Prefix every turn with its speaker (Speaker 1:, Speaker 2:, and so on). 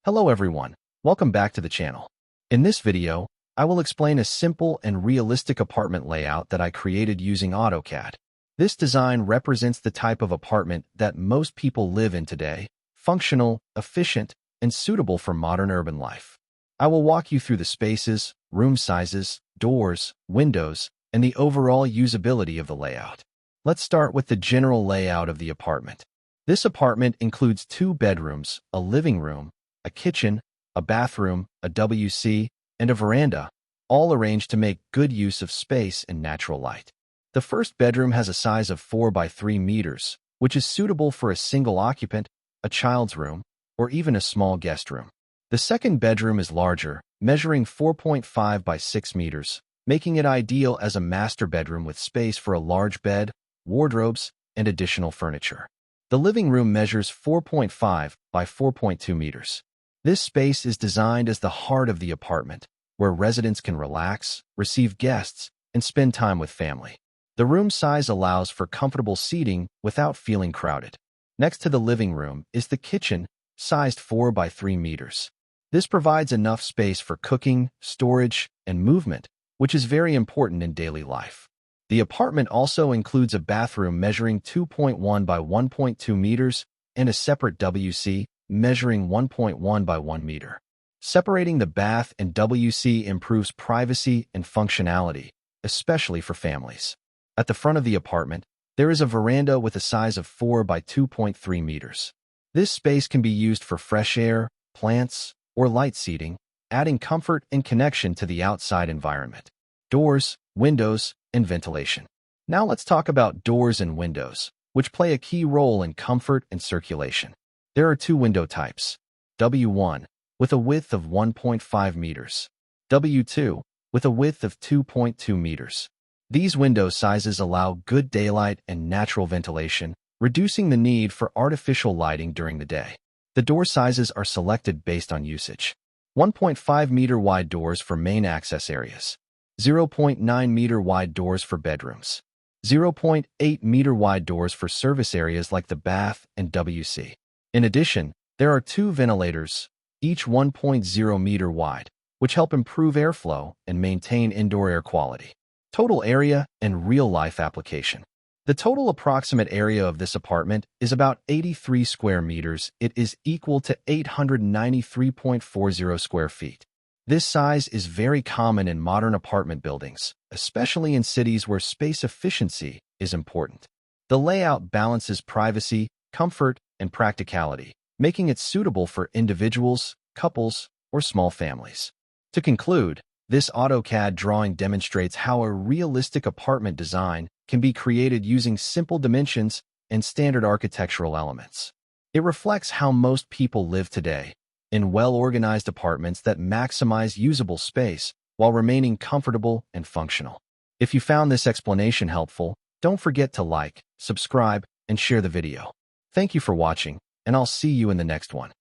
Speaker 1: Hello everyone, welcome back to the channel. In this video, I will explain a simple and realistic apartment layout that I created using AutoCAD. This design represents the type of apartment that most people live in today, functional, efficient, and suitable for modern urban life. I will walk you through the spaces, room sizes, doors, windows, and the overall usability of the layout. Let's start with the general layout of the apartment. This apartment includes 2 bedrooms, a living room, a kitchen, a bathroom, a WC, and a veranda, all arranged to make good use of space and natural light. The first bedroom has a size of 4 by 3 meters, which is suitable for a single occupant, a child's room, or even a small guest room. The second bedroom is larger, measuring 4.5 by 6 meters, making it ideal as a master bedroom with space for a large bed, wardrobes, and additional furniture. The living room measures 4.5 by 4.2 meters. This space is designed as the heart of the apartment, where residents can relax, receive guests, and spend time with family. The room size allows for comfortable seating without feeling crowded. Next to the living room is the kitchen, sized 4 by 3 meters. This provides enough space for cooking, storage, and movement, which is very important in daily life. The apartment also includes a bathroom measuring 2.1 by 1.2 meters and a separate WC measuring 1.1 by 1 meter. Separating the bath and WC improves privacy and functionality, especially for families. At the front of the apartment, there is a veranda with a size of 4 by 2.3 meters. This space can be used for fresh air, plants, or light seating, adding comfort and connection to the outside environment. Doors, windows, and ventilation. Now let's talk about doors and windows, which play a key role in comfort and circulation. There are 2 window types, W1, with a width of 1.5 meters, W2, with a width of 2.2 meters. These window sizes allow good daylight and natural ventilation, reducing the need for artificial lighting during the day. The door sizes are selected based on usage. 1.5 meter wide doors for main access areas, 0.9 meter wide doors for bedrooms, 0.8 meter wide doors for service areas like the bath and WC. In addition, there are 2 ventilators, each 1.0 meter wide, which help improve airflow and maintain indoor air quality. Total area and real-life application. The total approximate area of this apartment is about 83 square meters. It is equal to 893.40 square feet. This size is very common in modern apartment buildings, especially in cities where space efficiency is important. The layout balances privacy, comfort, and practicality, making it suitable for individuals, couples, or small families. To conclude, this AutoCAD drawing demonstrates how a realistic apartment design can be created using simple dimensions and standard architectural elements. It reflects how most people live today, in well-organized apartments that maximize usable space while remaining comfortable and functional. If you found this explanation helpful, don't forget to like, subscribe, and share the video. Thank you for watching, and I'll see you in the next one.